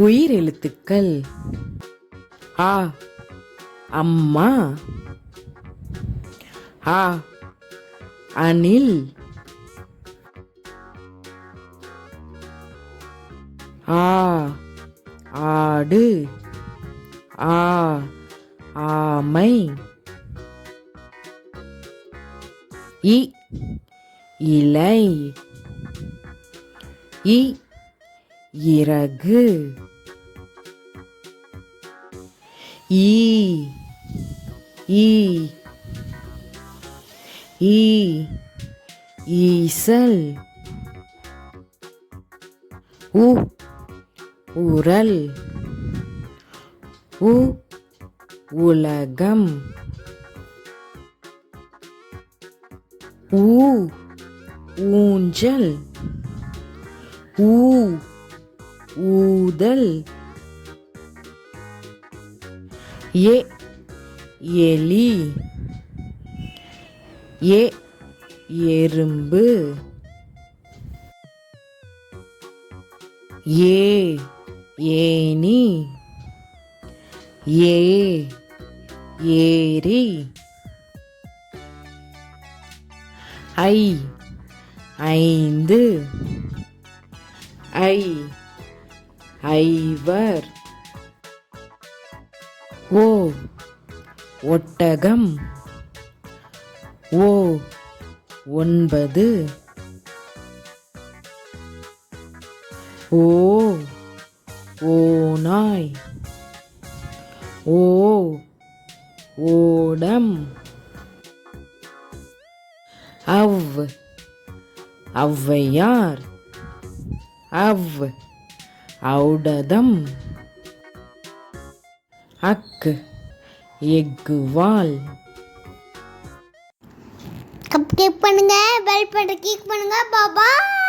உயிர் எழுத்துக்கள். ஆ அம்மா, ஆ அணில், ஆ ஆடு, ஆ ஆமை, இ இலை, இ இறகு, ஈ ஈ ஈ ஈசல், உ உரல், உ உலகம், ஊ ஊஞ்சல், ஊ ஊதல், ஏ எலி, ஏ எறும்பு, ஏ ஏனி, ஏ ஏரி, ஐ ஐந்து, ஐ ஐவர், ஓ ஒட்டகம், ஓ ஒன்பது, ஓ ஓநாய், ஓ ஓடம், அவ் ஔவையார், அவ் ஔடதம், அக் எக்குவால். சப்ஸ்கிரைப் பண்ணுங்க, பெல் பட்டன் கிளிக் பண்ணுங்க. பாய்.